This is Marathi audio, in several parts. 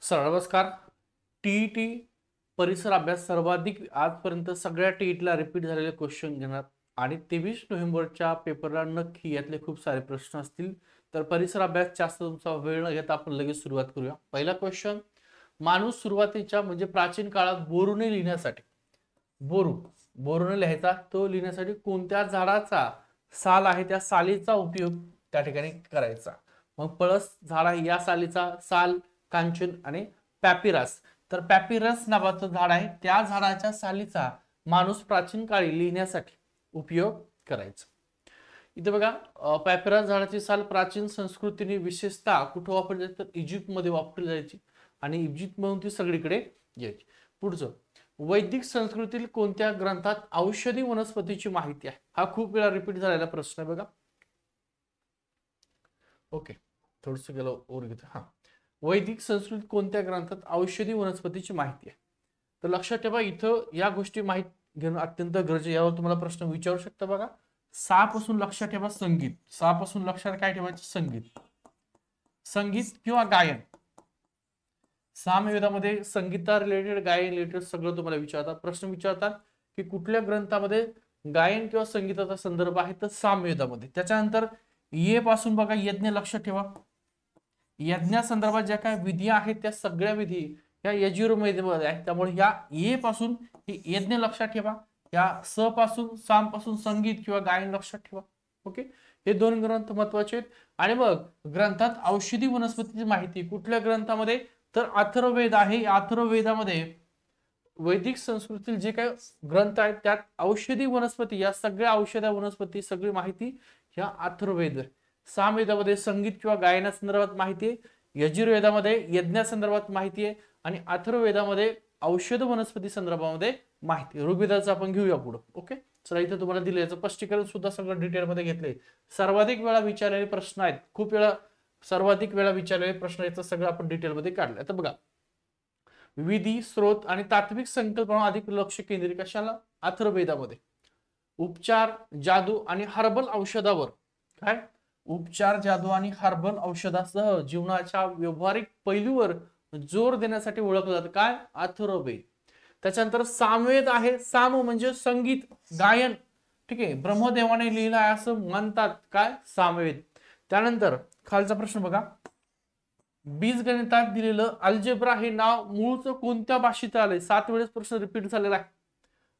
सर नमस्कार. टीईटी परिसर अभ्यास सर्वाधिक आजपर्यंत सगळ्या टीईटीला रिपीट झालेले क्वेश्चन घेणार आणि 23 नोव्हेंबरच्या पेपरला नक्की यातले खूप सारे प्रश्न असतील. तर परिसर अभ्यास जास्त तुमचा वेळ न घेता आपण लगेच सुरुवात करूया. पहिला क्वेश्चन, माणूस सुरुवातीच्या म्हणजे प्राचीन काळात बोरूने लिहिण्यासाठी बोरूने लिहायचा, तो लिहिण्यासाठी कोणत्या झाडाचा साल आहे त्या सालीचा उपयोग त्या ठिकाणी करायचा. मग पळस झाड आहे, या सालीचा साल कांचन आणि पॅपिरस. तर पॅपिरस नावाचं झाड आहे, त्या झाडाच्या सालीचा माणूस प्राचीन काळी लिहिण्यासाठी उपयोग करायचा. इथे बघा, पॅपिरस झाडाची साल प्राचीन संस्कृतीने विशेषतः कुठे वापरली जाते, तर इजिप्तमध्ये वापरली जायची आणि इजिप्त मधून ती सगळीकडे यायची. पुढचं, वैदिक संस्कृतीतील कोणत्या ग्रंथात औषधी वनस्पतीची माहिती आहे. हा खूप वेळा रिपीट झालेला प्रश्न आहे बघा. ओके, थोडस गेलो ओर घेतो. हा, वैदिक संस्कृत कोणत्या ग्रंथात औषधी वनस्पतीची माहिती आहे. तर लक्षात ठेवा, इथं या गोष्टी माहित घेणं अत्यंत गरजेचं. यावर तुम्हाला प्रश्न विचारू शकता बघा. सहा पासून लक्षात ठेवा संगीत. सहा पासून लक्षात काय ठेवायचं, संगीत. संगीत किंवा गायन. सामवेदामध्ये संगीता रिलेटेड, गायन रिलेटेड सगळं तुम्हाला विचारतात. प्रश्न विचारतात की कुठल्या ग्रंथामध्ये गायन किंवा संगीताचा संदर्भ आहे, तर सामवेदामध्ये. त्याच्यानंतर ये पासून बघा यज्ञ लक्षात ठेवा. यज्ञासंदर्भात ज्या काय विधी आहेत त्या सगळ्या विधी या यजुर्वेदामध्ये आहेत. त्यामुळे या ये पासून यज्ञ लक्षात ठेवा. या स पासून साम पासून संगीत किंवा गायन लक्षात ठेवा. ओके, हे दोन ग्रंथ महत्वाचे आहेत. आणि मग ग्रंथात औषधी वनस्पतीची माहिती कुठल्या ग्रंथामध्ये, तर अथर्ववेद आहे. अथर्ववेदामध्ये वैदिक संस्कृतीतील जे काही ग्रंथ आहेत त्यात औषधी वनस्पती, या सगळ्या औषधी वनस्पती सगळी माहिती ह्या अथर्ववेद. सामवेदामध्ये संगीत किंवा गायनासंदर्भात माहिती आहे. यजुर्वेदामध्ये यज्ञासंदर्भात माहिती आहे आणि अथर्ववेदामध्ये औषध वनस्पती संदर्भामध्ये माहिती. ऋग्वेदाचं आपण घेऊया पुढे. ओके, चला इथे तुम्हाला दिले, याचं स्पष्टीकरण सुद्धा सगळं डिटेलमध्ये घेतले. सर्वाधिक वेळा विचारलेले प्रश्न आहेत, खूप वेळा सर्वाधिक वेळा विचारलेले प्रश्न, याचं सगळं आपण डिटेलमध्ये काढलं. आता बघा, विधी, स्रोत आणि तात्विक संकल्पना अधिक लक्ष केंद्रित कशाला, अथर्ववेदामध्ये. उपचार, जादू आणि हर्बल औषधावर काय, उपचार, जादू आणि हर्बल औषधासह जीवनाच्या व्यावहारिक पैलूवर जोर देण्यासाठी ओळखलं जातं काय, अथर्ववेद. त्याच्यानंतर सामवेद आहे. साम म्हणजे संगीत, गायन. ठीक आहे, ब्रह्मदेवाने लिहिलं आहे असं म्हणतात काय, सामवेद. त्यानंतर खालचा प्रश्न बघा, बीजगणितात दिलेलं अल्जेब्रा हे नाव मूळचं कोणत्या भाषेत आलंय. 7 वेळेस प्रश्न रिपीट झालेला आहे.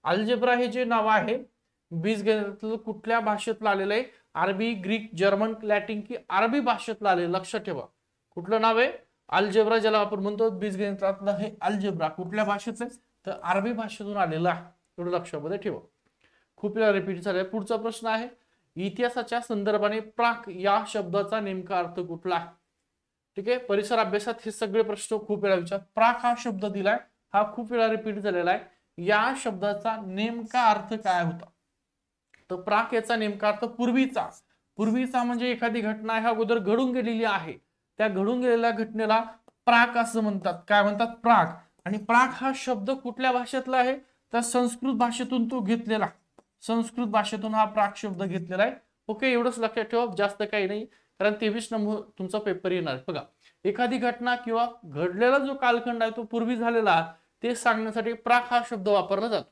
अल्जेब्रा हे जे नाव आहे बीजगणितातलं कुठल्या भाषेतलं आलेलं आहे, अरबी, ग्रीक, जर्मन, लॅटिन की अरबी भाषेतलं आलेलं. लक्षात ठेवा, कुठलं नाव आहे, अल्जेब्रा, ज्याला आपण म्हणतो बीजगणितातलं हे अल्जेब्रा, कुठल्या भाषेचं आहे, तर अरबी भाषेतून आलेलं आहे. थोडं लक्षामध्ये ठेवा, खूप वेळा रिपीट झालाय. पुढचा प्रश्न आहे, इतिहासाच्या संदर्भाने प्राक या शब्दाचा नेमका अर्थ कुठला आहे. ठीक आहे, परिसर अभ्यासात हे सगळे प्रश्न खूप वेळा विचार. प्राक हा शब्द दिलाय, हा खूप वेळा रिपीट झालेला आहे. या शब्दाचा नेमका अर्थ काय होता, तर प्राक याचा नेमका अर्थ पूर्वीचा. पूर्वीचा म्हणजे एखादी घटना ह्या अगोदर घडून गेलेली आहे, त्या घडून गेलेल्या घटनेला प्राक असं म्हणतात. काय म्हणतात, प्राक. आणि प्राक हा शब्द कुठल्या भाषेतला आहे, तर संस्कृत भाषेतून तो घेतलेला. संस्कृत भाषेतून हा प्राक शब्द घेतलेला आहे. ओके, एवढंच लक्षात ठेवा, जास्त काही नाही, कारण 23 नंबर तुमचा पेपर येणार. बघा, एखादी घटना किंवा घडलेला जो कालखंड आहे तो पूर्वी झालेला ते सांगण्यासाठी प्राक हा शब्द वापरला जातो.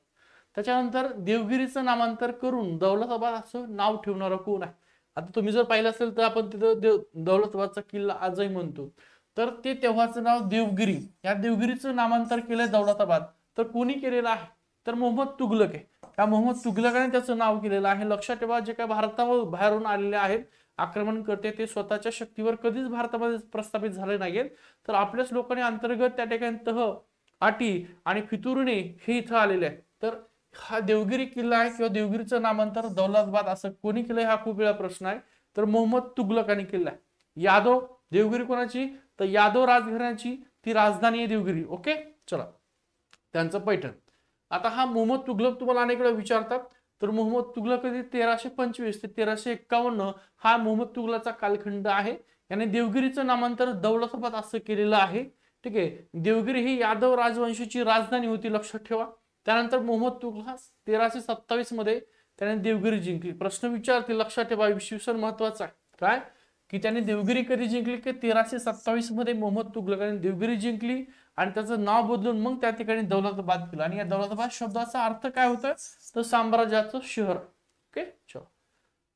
त्याच्यानंतर देवगिरीचं नामांतर करून दौलताबाद असं नाव ठेवणारं कोण आहे. आता तुम्ही जर पाहिलं असेल तर आपण तिथं दौलताबादचा किल्ला आजही म्हणतो, तर ते तेव्हाचं नाव देवगिरी. या देवगिरीचं नामांतर केलंय दौलताबाद, तर कोणी केलेलं आहे, तर मोहम्मद तुघलक आहे. त्या मोहम्मद तुघलकाने त्याचं नाव केलेलं आहे. लक्षात ठेवा, जे काय भारतावर बाहेरून आलेले आहेत आक्रमण करते ते स्वतःच्या शक्तीवर कधीच भारतामध्ये प्रस्थापित झाले नाहीत, तर आपल्याच लोकांनी अंतर्गत त्या ठिकाणी तह, आटी आणि फितुर्णी हे इथं आलेले आहे. तर हा देवगिरी किल्ला आहे किंवा देवगिरीचं नामांतर दौलताबाद असं कोणी केलंय, हा खूप वेळा प्रश्न आहे. तर मोहम्मद तुघलकाने केलाय. यादव, देवगिरी कोणाची, तर यादव राजघराण्याची ती राजधानी आहे देवगिरी. ओके, चला, त्यांचं पैठण. आता हा मोहम्मद तुघलक तुम्हाला अनेक वेळा विचारतात, तर मोहम्मद तुघलक 1325 ते 1351 हा मोहम्मद तुघलकचा कालखंड आहे. याने देवगिरीचं नामांतर दौलताबाद असं केलेलं आहे. ठीक आहे, देवगिरी ही यादव राजवंशाची राजधानी होती, लक्षात ठेवा. त्यानंतर मोहम्मद तुघलक 1327 मध्ये त्याने देवगिरी जिंकली. प्रश्न विचारतील, लक्षात ठेवा, विश्लेषण महत्वाचं आहे. काय, की त्याने देवगिरी कधी जिंकली की 1327 मध्ये मोहम्मद तुघलकाने देवगिरी जिंकली आणि त्याचं नाव बदलून मग त्या ठिकाणी दौलताबाद केलं. आणि या दौलताबाद शब्दाचा अर्थ काय होतं तर साम्राज्याचं शहर. ओके चलो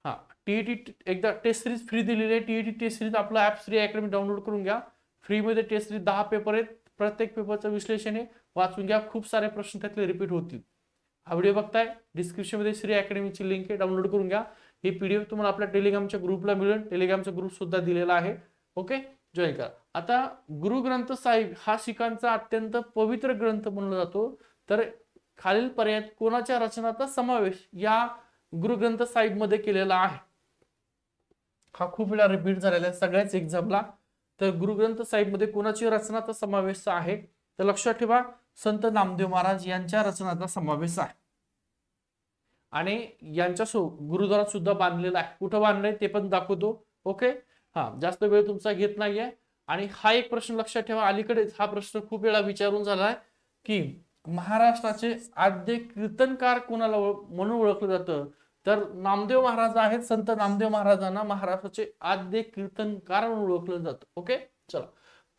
हा टीईटी एकदा टेस्ट सिरीज फ्री दिलेली आहे. टीईटी टेस्ट सिरीज आपलं ऍप श्री अकॅडमी डाउनलोड करून घ्या. फ्री मध्ये टेस्ट सिरीज 10 पेपर आहेत. प्रत्येक पेपरचं विश्लेषण आहे, वाचून घ्या. खूप सारे प्रश्न त्यातले रिपीट होतील. हा व्हिडिओ बघताय डिस्क्रिप्शन मध्ये श्री अकॅडमीची लिंक आहे, डाउनलोड करून घ्या. ही पीडीएफ तुम्हाला आपल्या टेलिग्रामच्या ग्रुपला मिळेल. टेलिग्रामचा ग्रुप सुद्धा दिलेला आहे. ओके जॉईन करा. आता गुरु ग्रंथ साहिब हा शिखांचा अत्यंत पवित्र ग्रंथ म्हणला जातो. तर खालील पर्यायात कोणाच्या रचनाचा समावेश या गुरु ग्रंथ साहिब मध्ये केलेला आहे. हा खूप वेळा रिपीट झालेला आहे सगळ्याच एक्झामला. तर गुरु ग्रंथ साहिब मध्ये कोणाची रचनाचा समावेश आहे तर लक्षात ठेवा संत नामदेव महाराज यांच्या रचनाचा समावेश आहे. आणि यांच्या गुरुद्वारा सुद्धा बांधलेला आहे. कुठं बांधलंय ते पण दाखवतो. ओके हा जास्त वेळ तुमचा घेत नाहीये. आणि हा एक प्रश्न लक्षात ठेवा, अलीकडेच हा प्रश्न खूप वेळा विचारून झालाय की महाराष्ट्राचे आद्य कीर्तनकार कोणाला म्हणून ओळखलं जातं तर नामदेव महाराज आहेत. संत नामदेव महाराजांना महाराष्ट्राचे आद्य कीर्तनकार म्हणून ओळखलं जातं. ओके चला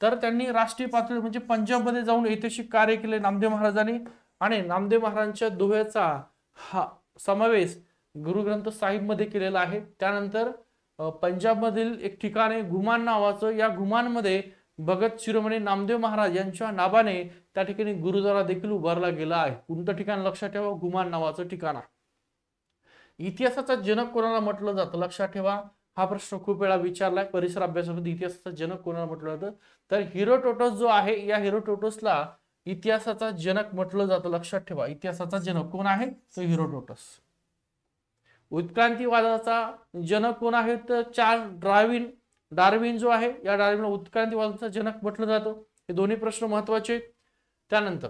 तर त्यांनी राष्ट्रीय पातळी म्हणजे पंजाबमध्ये जाऊन ऐतिहासिक कार्य केले नामदेव महाराजांनी. आणि नामदेव महाराजांच्या दोह्याचा हा समावेश गुरु ग्रंथ साहिब मध्ये केलेला आहे. त्यानंतर पंजाब मधील एक ठिकाण आहे घुमान नावाचं. या घुमानमध्ये भगत शिरोमणी नामदेव महाराज यांच्या नावाने त्या ठिकाणी गुरुद्वारा देखील उभारला गेला आहे. कोणतं ठिकाण लक्षात ठेवा, घुमान नावाचं ठिकाण आहे. इतिहासाचा जनक कोणाला म्हटलं जातं लक्षात ठेवा, हा प्रश्न खूप वेळा विचारलाय परिसर अभ्यासामध्ये. इतिहासाचा जनक कोणाला म्हटलं जातं तर हेरोडोटस जो आहे या हेरोडोटसला इतिहासाचा जनक म्हटलं जातं. लक्षात ठेवा इतिहासाचा जनक कोण आहे तर हेरोडोटस. उत्क्रांतीवादाचा जनक कोण आहे तर चार्ल्स डार्विन जो आहे या डार्विनला उत्क्रांतीवादाचा जनक म्हटलं जातं. हे दोन्ही प्रश्न महत्वाचे. त्यानंतर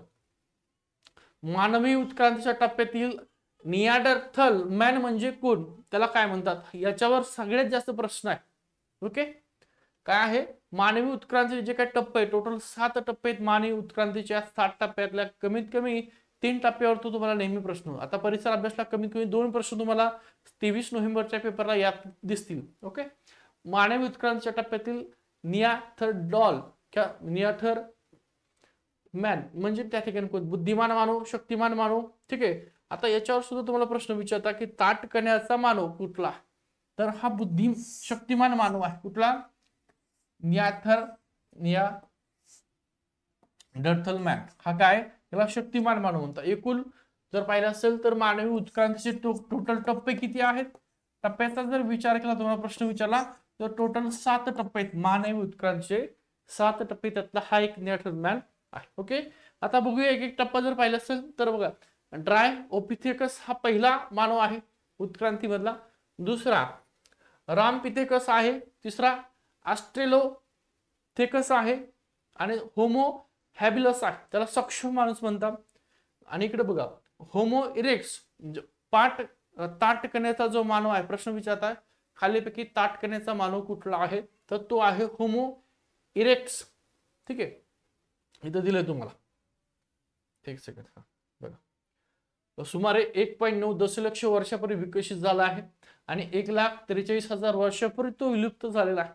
मानवी उत्क्रांतीच्या टप्प्यातील निअँडरथल मॅन म्हणजे कोण त्याला काय म्हणतात याच्यावर सगळ्यात जास्त प्रश्न आहे. ओके काय आहे मानवी उत्क्रांतीचे जे काही टप्पे आहे टोटल 7 टप्पे आहेत मानवी उत्क्रांतीच्या. 7 टप्प्यातल्या कमीत कमी 3 टप्प्यावर तो तुम्हाला नेहमी प्रश्न. आता परिसर अभ्यासला कमीत कमी 2 प्रश्न तुम्हाला 23 नोव्हेंबरच्या पेपरला यात दिसतील. ओके मानवी उत्क्रांतीच्या टप्प्यातील निअँडरथल किंवा निअँडरथल मॅन म्हणजे त्या ठिकाणी कोण बुद्धिमान मानव शक्तिमान मानव. ठीक आहे आता याच्यावर सुद्धा तुम्हाला प्रश्न विचारता की ताठकण्याचा मानव कुठला तर हा बुद्धी शक्तिमान मानव आहे. कुठला निअँडरथल मॅन हा काय याला शक्तिमान मानव म्हणतात. एकूण जर पाहिलं असेल तर मानवी उत्क्रांतीचे टोटल टप्पे किती आहेत. टप्प्याचा जर विचार केला तुम्हाला प्रश्न विचारला तर टोटल 7 टप्पे आहेत मानवी उत्क्रांतीचे. 7 टप्पे त्यातला हा एक निअँडरथल मॅन आहे. ओके आता बघूया एक एक टप्पा जर पाहिला असेल तर बघा ड्रायओपिथेकस हा पहिला मानव आहे उत्क्रांतीमधला. दुसरा रामपिथेकस आहे. तिसरा ऑस्ट्रेलोथेकस आहे. आणि होमो हॅबिलस आहे त्याला सक्षम माणूस म्हणतात. आणि इकडे बघा होमो इरेक्स ताटकण्याचा जो मानव आहे प्रश्न विचारता खालीपैकी ताटकण्याचा मानव कुठला आहे तर तो आहे होमो इरेक्स. ठीक आहे इथं दिलंय तुम्हाला एक सेकंड बघा. सुमारे 1.9 दशलक्ष वर्षापूर्वी विकसित झाला आहे आणि 1,43,000 वर्षापूर्वी तो विलुप्त झालेला आहे.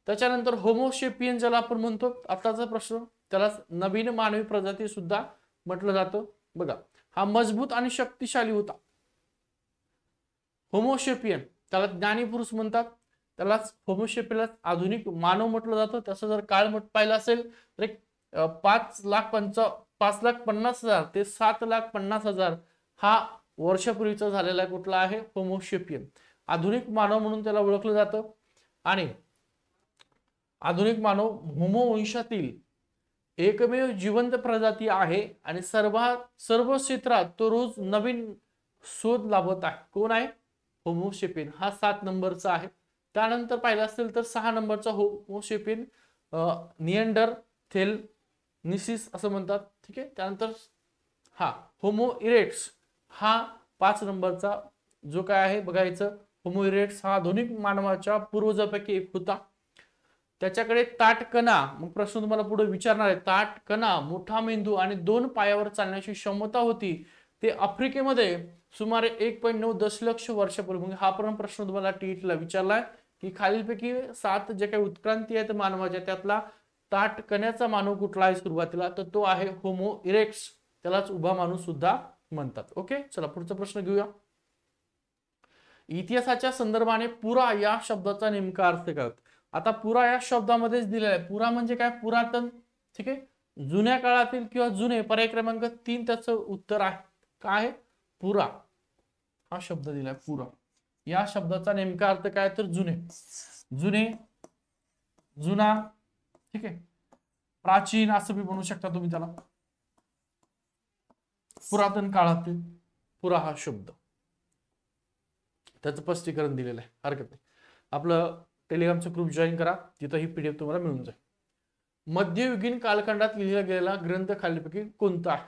त्याच्यानंतर होमोसेपियन ज्याला आपण म्हणतो आताचा प्रश्न त्याला नवीन मानवी प्रजाती सुद्धा म्हटलं जातं. बघा हा मजबूत आणि शक्तिशाली होता. होमोसेपियन त्याला ज्ञानी पुरुष म्हणतात. त्यालाच होमोसेपियनला आधुनिक मानव म्हटलं जातं. तसं जर काळ पाहिला असेल तर 5,50,000 ते 7,50,000 हा वर्षापूर्वीचा झालेला कुठला आहे होमोसेपियन. आधुनिक मानव म्हणून त्याला ओळखलं जातं. आणि आधुनिक मानव होमो वंशातील एकमेव जिवंत प्रजाती आहे आणि सर्व क्षेत्रात तो रोज नवीन शोध लाभत आहे. कोण आहे होमोसेपियन हा 7 नंबरचा आहे. त्यानंतर पाहिलं असेल तर 6 नंबरचा होमोसेपियन निअँडरथेलनिसिस असं म्हणतात. ठीक आहे त्यानंतर हा होमो इरेक्ट्स हा 5 नंबरचा जो काय आहे बघायचं. होमो इरेक्ट्स हा आधुनिक मानवाच्या पूर्वजापैकी एक होता. त्याच्याकडे ताटकणा मग प्रश्न तुम्हाला पुढे विचारणार आहे. ताटकणा मोठा मेंदू आणि 2 पायावर चालण्याची क्षमता होती. ते आफ्रिकेमध्ये सुमारे 1.9 दशलक्ष वर्षापूर्वी. मग हा पण प्रश्न तुम्हाला टीईटीला विचारलाय की खालीलपैकी 7 जे काही उत्क्रांती आहेत मानवाच्या त्यातला ताठकण्याचा मानव कुठला आहे सुरुवातीला, तर तो आहे होमो इरेक्ट्स, त्यालाच उभा माणूस सुद्धा म्हणतात. ओके, चला पुढचा प्रश्न घेऊया. इतिहासाच्या संदर्भाने पुरा या शब्दाचा नेमका अर्थ काय? आता पुरा या शब्दामध्येच दिलेला आहे. पुरा म्हणजे काय? पुरातन. ठीक आहे, जुन्या काळातील किंवा जुने. पर्याय क्रमांक 3 त्याचं उत्तर आहे. काय आहे? पुरा हा शब्द दिलाय. पुरा या शब्दाचा नेमका अर्थ काय? तर जुने, जुने, जुना. ठीक आहे, प्राचीन असं बी म्हणू शकता तुम्ही त्याला. पुरातन काळातील पुरा हा शब्द, त्याचं स्पष्टीकरण दिलेलं आहे. हरकत नाही. आपलं टेलिग्रामचं ग्रुप जॉईन करा, तिथं ही पीडीएफ तुम्हाला मिळून जाईल. मध्ययुगीन कालखंडात लिहिला गेलेला ग्रंथ खालीलपैकी कोणता आहे?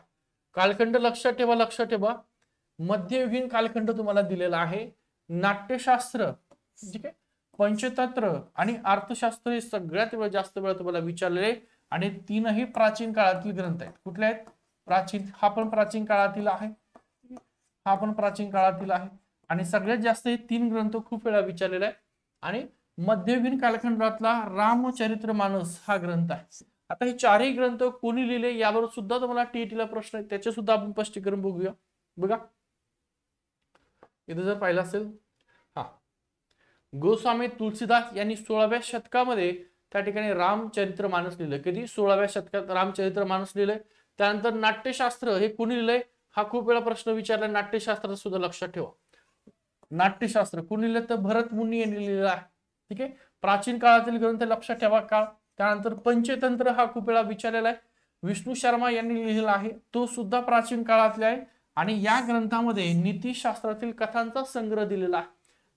कालखंड लक्षात ठेवा, लक्षात ठेवा. मध्ययुगीन कालखंड तुम्हाला दिलेला आहे. नाट्यशास्त्र, ठीक आहे, पंचतंत्र आणि अर्थशास्त्र हे सगळ्यात जास्त वेळा तुम्हाला विचारलेले, आणि तीनही प्राचीन काळातील ग्रंथ आहेत. कुठले आहेत? प्राचीन. हा पण प्राचीन काळातील आहे, हा पण प्राचीन काळातील आहे. आणि सगळ्यात जास्त हे 3 ग्रंथ खूप वेळा विचारलेला आहे. आणि मध्ययुगीन कालखंडातला रामचरितमानस हा ग्रंथ आहे. आता हे 4ही ग्रंथ कोणी लिहिले यावर सुद्धा तुम्हाला टीईटीला प्रश्न आहे, त्याचे सुद्धा आपण स्पष्टीकरण बघूया. बघा इथे जर पाहिलं असेल, हा गोस्वामी तुलसीदास यांनी 16व्या शतकामध्ये त्या ठिकाणी रामचरितमानस लिहिलं. कधी? 16व्या शतकात रामचरितमानस लिहिलंय. त्यानंतर नाट्यशास्त्र हे कोणी लिहिलंय? हा खूप वेळा प्रश्न विचारला. नाट्यशास्त्र सुद्धा लक्षात ठेवा. नाट्यशास्त्र कोणी लिहिलं? तर भरत मुनी यांनी लिहिलेलं आहे. ठीक आहे, प्राचीन काळातील ग्रंथ लक्षात ठेवा काळ. त्यानंतर पंचतंत्र हा खूप वेळा विचारलेला आहे. विष्णू शर्मा यांनी लिहिलेला आहे, तो सुद्धा प्राचीन काळातला आहे. आणि या ग्रंथामध्ये नीतिशास्त्रातील कथांचा संग्रह दिलेला आहे.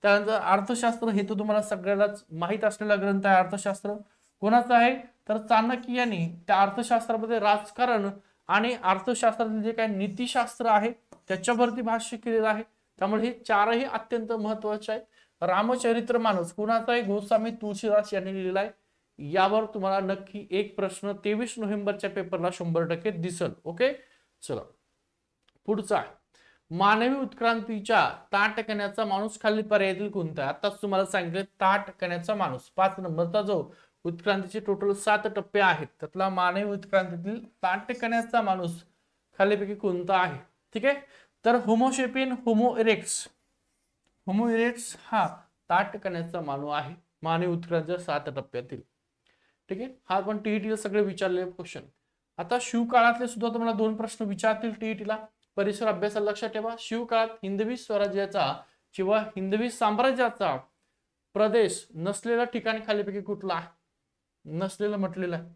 त्यानंतर अर्थशास्त्र हे तर तुम्हाला सगळ्यालाच माहित असलेला ग्रंथ आहे. अर्थशास्त्र कोणाचा आहे? तर चाणक्य यांनी त्या अर्थशास्त्रामध्ये राजकारण आणि अर्थशास्त्रातील जे काही नीतिशास्त्र आहे त्याच्यावरती भाष्य केलेलं आहे. त्यामुळे हे 4ही अत्यंत महत्वाचे आहेत. रामचरितमानस कोणाचा आहे? गोस्वामी तुलसीदास यांनी लिहिलेला आहे. यावर तुम्हाला नक्की एक प्रश्न 23 नोव्हेंबरच्या पेपरला 100% दिसल. ओके, चला पुढचा आहे. मानवी उत्क्रांतीच्या ताठकण्याचा माणूस खालील पर्यायातील कोणता आहे? आताच तुम्हाला सांगितलं ताठकण्याचा माणूस. 5 नंबरचा जो उत्क्रांतीचे टोटल 7 टप्पे आहेत त्यातला मानवी उत्क्रांतीतील ताठकण्याचा माणूस खालीलपैकी कोणता आहे? ठीक आहे, तर Homo sapien, homo erects. Homo erects हा ताठकण्याचा मानव आहे मानवी उत्क्रांतीच्या 7 टप्प्यातील. ठीक आहे, हा पण टीईटीला सगळे विचारलेले क्वेश्चन. आता शिवकाळातले सुद्धा तुम्हाला 2 प्रश्न विचारतील टीईटीला. परिसर अभ्यासाला लक्षात ठेवा. शिवकाळात हिंदवी स्वराज्याचा किंवा हिंदवी साम्राज्याचा प्रदेश नसलेला ठिकाण खालीपैकी कुठला आहे? नसलेलं म्हटलेलं आहे.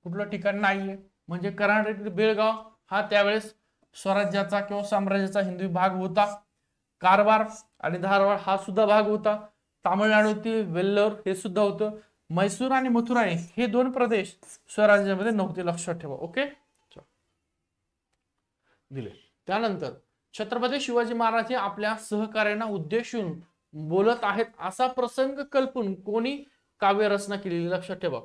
कुठलं ठिकाण नाहीये म्हणजे कर्नाटकातील बेळगाव हा त्यावेळेस स्वराज्याचा किंवा साम्राज्याचा हिंदवी भाग होता. कारवार आणि धारवाड हा सुद्धा भाग होता. तामिळनाडूतील वेल्लोर हे सुद्धा होतं. मैसूर आणि मथुराई हे 2 प्रदेश स्वराज्यामध्ये नव्हते, लक्षात ठेवा. ओके, दिले. त्यानंतर छत्रपती शिवाजी महाराज हे आपल्या सहकार्यांना उद्देशून बोलत आहेत असा प्रसंग कल्पून कोणी काव्यरचना केलेली? लक्षात ठेवा.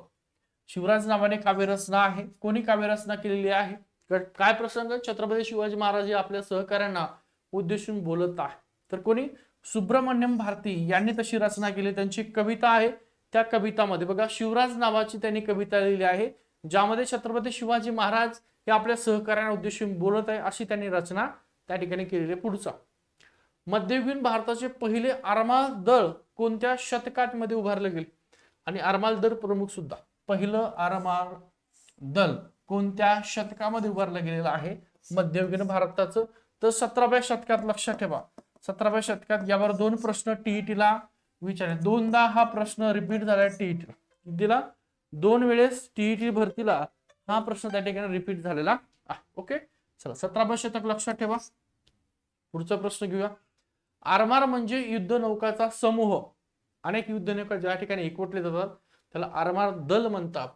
शिवराज नावाने काव्यरचना आहे. कोणी काव्यरचना केलेली आहे? काय प्रसंग? छत्रपती शिवाजी महाराज हे आपल्या सहकार्यांना उद्देशून बोलत आहे. तर कोणी? सुब्रमण्यम भारती यांनी तशी रचना केली. त्यांची कविता आहे. त्या कवितामध्ये बघा शिवराज नावाची त्यांनी कविता लिहिली आहे, ज्यामध्ये छत्रपती शिवाजी महाराज हे आपल्या सहकार्यांना उद्देशून बोलत आहे अशी त्यांनी रचना त्या ठिकाणी केलेली आहे. पुढचा, मध्ययुगीन भारताचे पहिले आरमार दळ कोणत्या शतकात मध्ये उभारले गेले? आणि आरमार दल प्रमुख सुद्धा. पहिलं आरमार दल कोणत्या शतकामध्ये उभारलं गेलेलं आहे मध्ययुगीन भारताचं? तर 17व्या शतकात. लक्षात ठेवा 17व्या शतकात. यावर 2 प्रश्न टीईटीला विचारले. 2दा हा प्रश्न रिपीट झालाय टीईटीला. दिला 2 वेळेस टीईटी भरतीला हा प्रश्न त्या ठिकाणी रिपीट झालेला आहे. ओके, चला 17व्या शतक लक्षात ठेवा. पुढचा प्रश्न घेऊया. आरमार म्हणजे युद्ध नौकाचा समूह. अनेक युद्ध नौका ज्या ठिकाणी एकवटले जातात त्याला आरमार दल म्हणतात.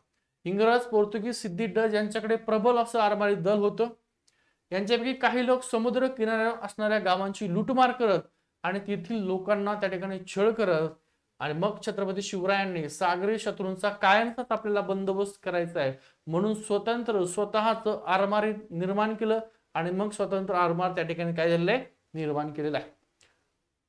इंग्रज, पोर्तुगीज, सिद्धी, डच यांच्याकडे प्रबल असं आरमारी दल होतं. यांच्यापैकी काही लोक समुद्र किनाऱ्यावर असणाऱ्या गावांची लुटमार करत आणि तेथील लोकांना त्या ठिकाणी छळ करत आणि मग छत्रपती शिवरायांनी सागरी शत्रूंचा कायमचाच आपल्याला बंदोबस्त करायचा आहे म्हणून स्वतःच आरमारी निर्माण केलं आणि मग स्वतंत्र आरमार त्या ठिकाणी काय झालंय? निर्माण केलेला आहे.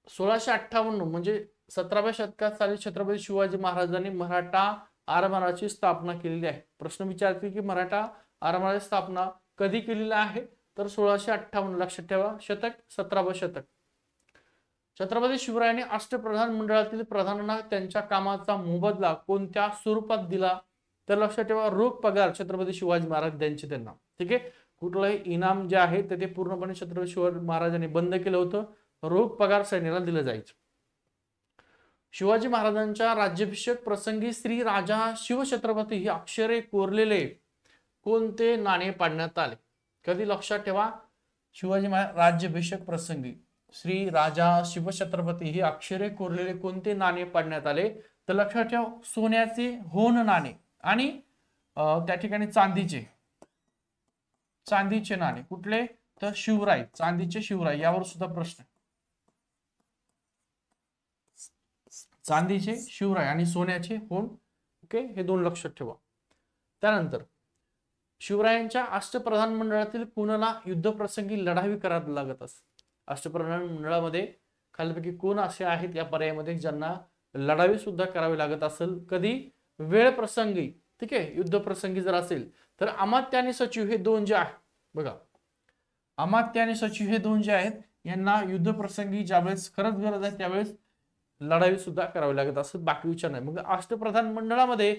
1658 म्हणजे 17व्या शतकात साली छत्रपती शिवाजी महाराजांनी मराठा आरमाराची स्थापना केलेली आहे. प्रश्न विचारतील की मराठा आरमाराची स्थापना कधी केलेली आहे, तर 1658. लक्षात ठेवा, शतक 17वं शतक. छत्रपती शिवरायांनी अष्टप्रधान मंडळातील प्रधानांना त्यांच्या कामाचा मोबदला कोणत्या स्वरूपात दिला, तर लक्षात ठेवा, रोख पगार छत्रपती शिवाजी महाराज द्यांचे त्यांना. ठीक आहे, कुठलंही इनाम जे आहे ते पूर्णपणे छत्रपती शिवाजी महाराजांनी बंद केलं होतं. रोख पगार सैन्याला दिलं जायचं. शिवाजी महाराजांच्या राज्याभिषेक प्रसंगी श्री राजा शिवछत्रपती ही अक्षरे कोरलेले कोणते नाणे पाडण्यात आले? कधी? लक्षात ठेवा, शिवाजी महाराज राज्याभिषेक प्रसंगी श्री राजा शिवछत्रपती ही अक्षरे कोरलेले कोणते नाणे पाडण्यात आले, तर लक्षात ठेवा, सोन्याचे होन नाणे आणि त्या ठिकाणी चांदीचे नाणे. कुठले? तर शिवराय, चांदीचे शिवराय. यावर सुद्धा प्रश्न. चांदीचे शिवराय आणि सोन्याचे होन. ओके, हे दोन लक्षात ठेवा. त्यानंतर शिवरायांच्या अष्टप्रधान मंडळातील कोणाला युद्धप्रसंगी लढावी करावी लागत असते? अष्टप्रधान मंडळामध्ये खालीलपैकी कोण असे आहेत या पर्यायामध्ये ज्यांना लढावी सुद्धा करावी लागत असेल? कधी? वेळ प्रसंगी. ठीक आहे, युद्ध प्रसंगी जर असेल तर अमात्य आणि सचिव हे दोन जे आहेत बघा, अमात्य आणि सचिव हे दोन जे आहेत यांना युद्ध प्रसंगी ज्यावेळेस खरंच गरज आहे त्यावेळेस लढाई सुद्धा करावी लागत असेल, बाकी विचार नाही. मग अष्टप्रधान मंडळामध्ये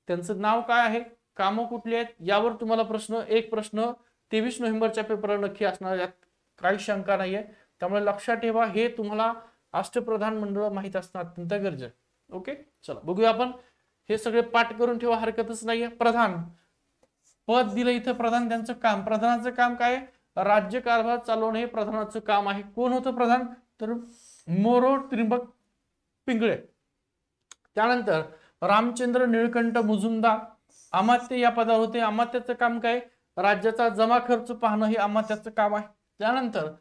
त्यांचं नाव काय आहे, कामं कुठली आहेत, यावर तुम्हाला एक प्रश्न 23 नोव्हेंबरच्या पेपरला नक्की असणार, यात काही शंका नाहीये. त्यामुळे लक्षात ठेवा, हे तुम्हाला अष्टप्रधान मंडळ माहित असणं अत्यंत गरजेचं आहे. ओके, चला बघूया आपण. हे सगळे पाठ करून ठेवा, हरकतच नाहीये. प्रधान पद दिलं इथं, प्रधान त्यांचं काम. प्रधानाचं काम काय? राज्यकारभार चालवणं हे प्रधानाचं काम आहे. कोण होतं प्रधान? तर मोरो त्रिंबक पिंगळे. त्यानंतर रामचंद्र निळकंठ मुजुमदार अमात्य या पदावर होते. अमात्याचं काम काय? राज्याचा जमा खर्च पाहणं हे अमात्याचं काम आहे. त्यानंतर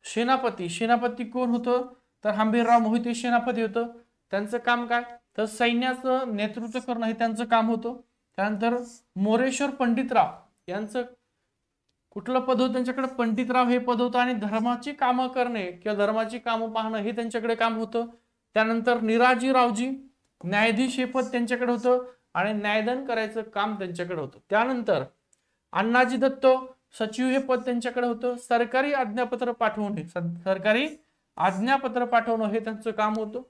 सेनापती कोण होतं? तर हंबीरराव मोहिते सेनापती होतं. त्यांचं काम काय? तर सैन्याचं नेतृत्व करणं हे त्यांचं काम होतं. त्यानंतर मोरेश्वर पंडितराव यांचं कुठलं पद होतं त्यांच्याकडे? पंडितराव हे पद होतं. आणि धर्माची कामं करणे किंवा धर्माची कामं पाहणं हे त्यांच्याकडे काम होतं. त्यानंतर निराजीरावजी न्यायाधीश हे पद त्यांच्याकडे होतं आणि न्यायदान करायचं काम त्यांच्याकडे होतं. त्यानंतर अण्णाजी दत्त सचिव हे पद त्यांच्याकडे होतं. सरकारी आज्ञापत्र पाठवणं हे त्यांचं काम होतं.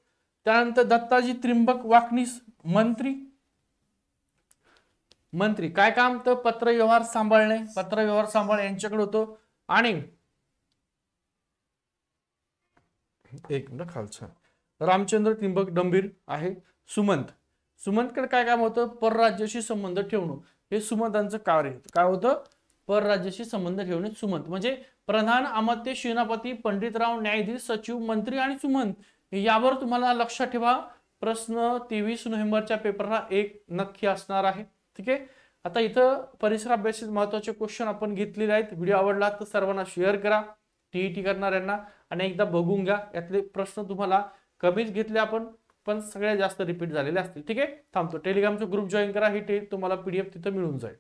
त्यानंतर दत्ताजी त्रिंबक वाकनीस मंत्री काय काम? तर पत्रव्यवहार सांभाळणे यांच्याकडे होतं. आणि एक मिनिट खालचा रामचंद्र त्रिंबक गंभीर आहे. सुमंतकडे काय काम होतं? परराज्याशी संबंध ठेवणं हे सुमंतांचं कार्य होतं. काय होतं? परराज्याशी संबंध ठेवणे सुमंत. म्हणजे प्रधान, अमात्य, सेनापती, पंडितराव, न्यायाधीश, सचिव, मंत्री आणि सुमंत. यावर तुम्हाला लक्षात ठेवा, प्रश्न 23 नोव्हेंबरच्या पेपरला एक नक्की असणार आहे. ठीक आहे, आता इथं परिसर अभ्यासित महत्वाचे क्वेश्चन आपण घेतलेले आहेत. व्हिडिओ आवडला तर सर्वांना शेअर करा, टीईटी करणाऱ्यांना, आणि एकदा बघून घ्या. यातले प्रश्न तुम्हाला कमीच घेतले आपण, पण सगळ्यात जास्त रिपीट झालेले असतील. ठीक आहे, थांबतो. टेलिग्रामचा ग्रुप जॉईन करा, ही तुम्हाला PDF तिथं मिळून जाईल.